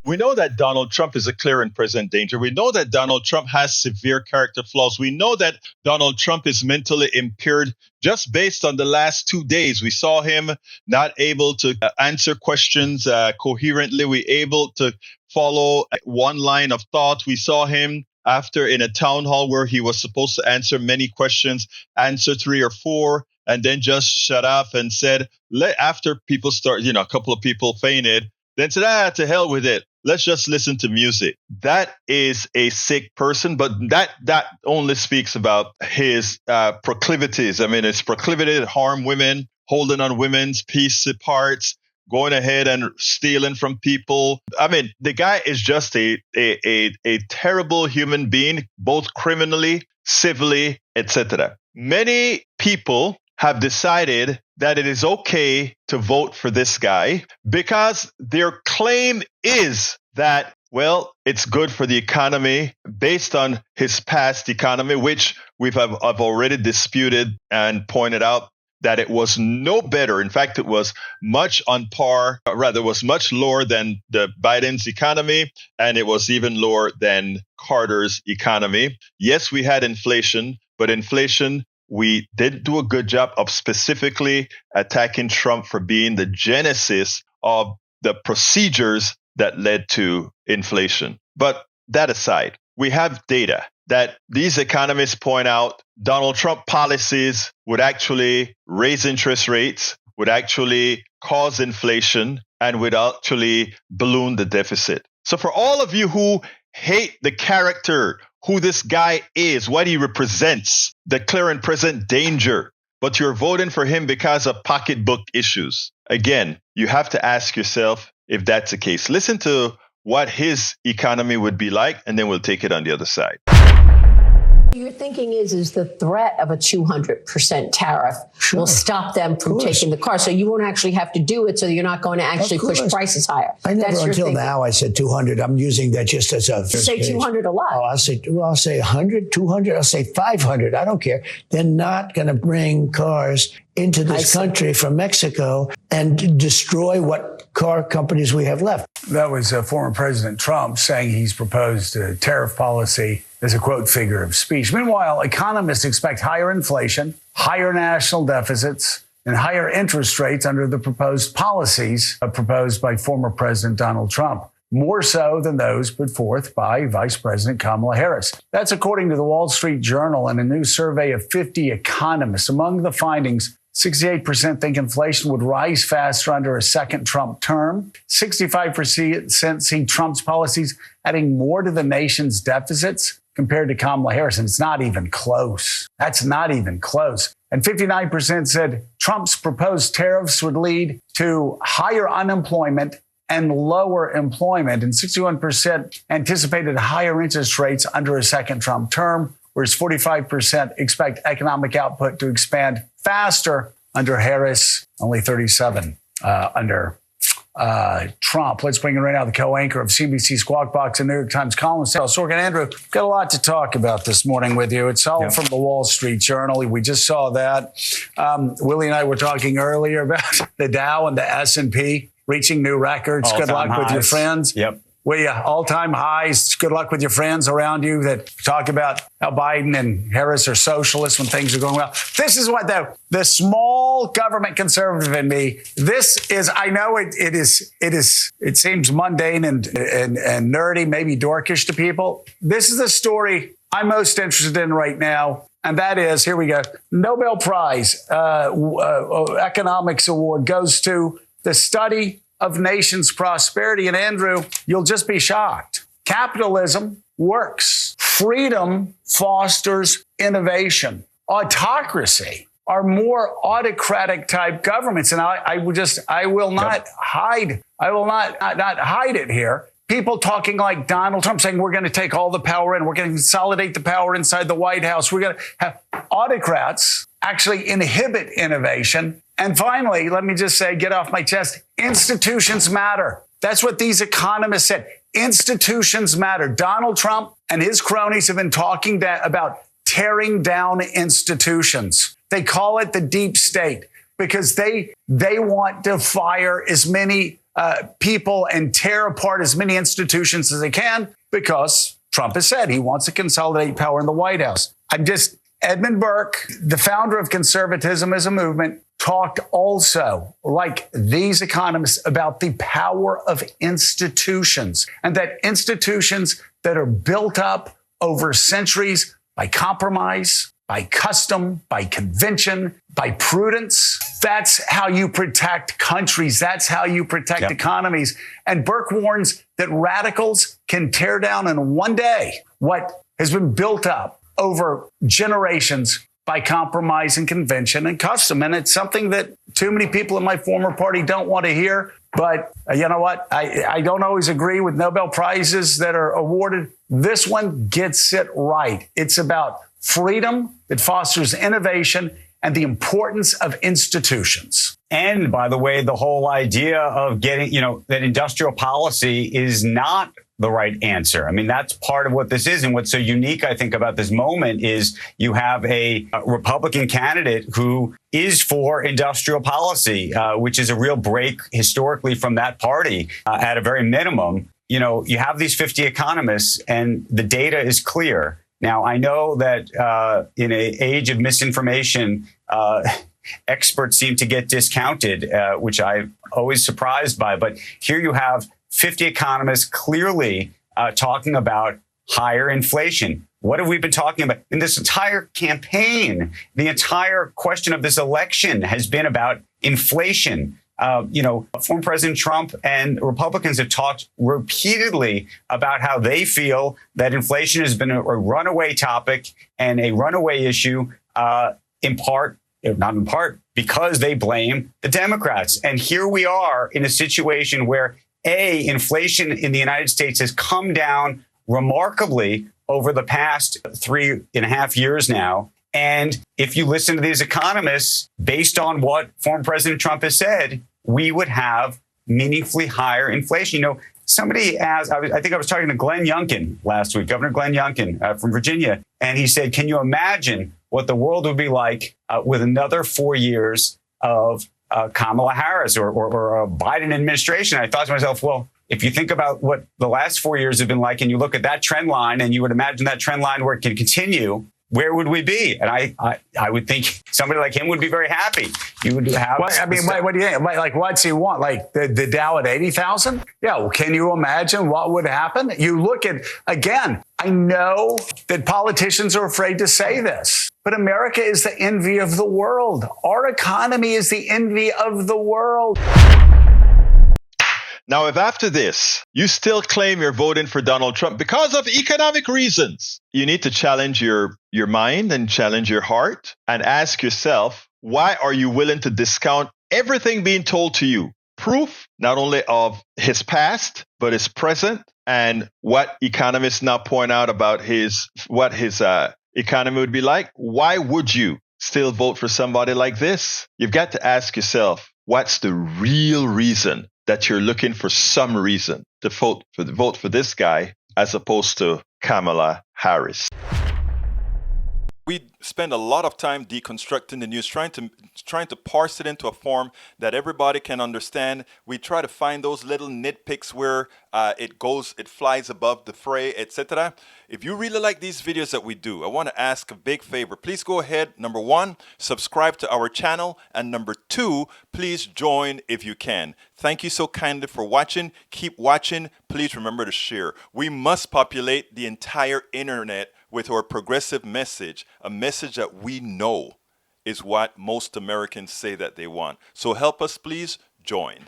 We know that Donald Trump is a clear and present danger. We know that Donald Trump has severe character flaws. We know that Donald Trump is mentally impaired just based on the last 2 days. We saw him not able to answer questions coherently. We able to follow one line of thought. We saw him after in a town hall where he was supposed to answer many questions, answer 3 or 4, and then just shut up and said, after people start, a couple of people fainted, then said, to hell with it. Let's just listen to music. That is a sick person, but that only speaks about his proclivities. I mean, his proclivity to harm women, holding on women's piece parts, going ahead and stealing from people. I mean, the guy is just a terrible human being, both criminally, civilly, etc. Many people have decided that it is okay to vote for this guy because their claim is that, well, it's good for the economy based on his past economy, which I've already disputed and pointed out that it was no better. In fact, it was much on par, rather, it was much lower than the Biden's economy, and it was even lower than Carter's economy. Yes, we had inflation, but inflation, we didn't do a good job of specifically attacking Trump for being the genesis of the procedures that led to inflation. But that aside, we have data that these economists point out Donald Trump policies would actually raise interest rates, would actually cause inflation, and would actually balloon the deficit. So for all of you who hate the character, who this guy is, what he represents, the clear and present danger, but you're voting for him because of pocketbook issues. Again, you have to ask yourself if that's the case. Listen to what his economy would be like, and then we'll take it on the other side. Your thinking is the threat of a 200% tariff will stop them from taking the car. So you won't actually have to do it. So you're not going to actually push prices higher. I never until now I said 200. I'm using that just as a. You say 200 a lot. Oh, I'll say 100, 200. I'll say 500. I don't care. They're not going to bring cars into this country from Mexico and destroy what car companies we have left. That was former President Trump saying he's proposed a tariff policy as a, quote, figure of speech. Meanwhile, economists expect higher inflation, higher national deficits, and higher interest rates under the proposed policies proposed by former President Donald Trump, more so than those put forth by Vice President Kamala Harris. That's according to the Wall Street Journal and a new survey of 50 economists. Among the findings, 68% think inflation would rise faster under a second Trump term. 65% see Trump's policies adding more to the nation's deficits compared to Kamala Harris. And it's not even close. That's not even close. And 59% said Trump's proposed tariffs would lead to higher unemployment and lower employment. And 61% anticipated higher interest rates under a second Trump term, whereas 45% expect economic output to expand faster under Harris, only 37 under Trump. Let's bring in right now the co-anchor of CBC Squawk Box and New York Times columnist, Sorkin. Andrew, got a lot to talk about this morning with you. It's all from the Wall Street Journal. We just saw that. Willie and I were talking earlier about the Dow and the S&P reaching new records. Good luck with your friends. Yep. All-time highs. Good luck with your friends around you that talk about how Biden and Harris are socialists when things are going well. This is what the small government conservative in me, this is, I know it seems mundane and nerdy, maybe dorkish to people. This is the story I'm most interested in right now. And that is, here we go, Nobel Prize Economics Award goes to the study of nations' prosperity. And Andrew, you'll just be shocked. Capitalism works. Freedom fosters innovation. Autocracy are more autocratic type governments. And I will not hide it here. People talking like Donald Trump saying we're going to take all the power in. We're going to consolidate the power inside the White House. We're going to have autocrats actually inhibit innovation. And finally, let me just say, get off my chest, institutions matter. That's what these economists said. Institutions matter. Donald Trump and his cronies have been talking about tearing down institutions. They call it the deep state because they want to fire as many people and tear apart as many institutions as they can because Trump has said he wants to consolidate power in the White House. Edmund Burke, the founder of conservatism as a movement, talked also, like these economists, about the power of institutions, and that institutions that are built up over centuries by compromise, by custom, by convention, by prudence. That's how you protect countries. That's how you protect economies. And Burke warns that radicals can tear down in one day what has been built up over generations by compromise and convention and custom. And it's something that too many people in my former party don't want to hear. But you know what? I don't always agree with Nobel Prizes that are awarded. This one gets it right. It's about freedom that fosters innovation and the importance of institutions. And by the way, the whole idea of getting, that industrial policy is not the right answer. I mean, that's part of what this is. And what's so unique, I think, about this moment is you have a Republican candidate who is for industrial policy, which is a real break historically from that party at a very minimum. You have these 50 economists and the data is clear. Now, I know that in an age of misinformation, experts seem to get discounted, which I'm always surprised by. But here you have 50 economists clearly talking about higher inflation. What have we been talking about in this entire campaign? The entire question of this election has been about inflation. Former President Trump and Republicans have talked repeatedly about how they feel that inflation has been a runaway topic and a runaway issue, in part, not in part, because they blame the Democrats. And here we are in a situation where inflation in the United States has come down remarkably over the past 3.5 years now. And if you listen to these economists, based on what former President Trump has said, we would have meaningfully higher inflation. Somebody asked, I think I was talking to Glenn Youngkin last week, Governor Glenn Youngkin from Virginia, and he said, can you imagine what the world would be like with another 4 years of Kamala Harris or a Biden administration? I thought to myself, well, if you think about what the last 4 years have been like and you look at that trend line and you would imagine that trend line where it can continue, where would we be? And I would think somebody like him would be very happy. You would have. What do you think? Like, what's he want? Like the Dow at 80,000? Yeah. Well, can you imagine what would happen? You look at, again, I know that politicians are afraid to say this, but America is the envy of the world. Our economy is the envy of the world. Now, if after this, you still claim you're voting for Donald Trump because of economic reasons, you need to challenge your mind and challenge your heart and ask yourself, why are you willing to discount everything being told to you? Proof not only of his past, but his present and what economists now point out about what his economy would be like. Why would you still vote for somebody like this? You've got to ask yourself, what's the real reason that you're looking for some reason to vote for this guy as opposed to Kamala Harris? We spend a lot of time deconstructing the news, trying to parse it into a form that everybody can understand. We try to find those little nitpicks where it flies above the fray, etc. If you really like these videos that we do, I want to ask a big favor. Please go ahead. Number one, subscribe to our channel. And number two, please join if you can. Thank you so kindly for watching. Keep watching. Please remember to share. We must populate the entire internet with our progressive message, a message that we know is what most Americans say that they want. So help us, please join.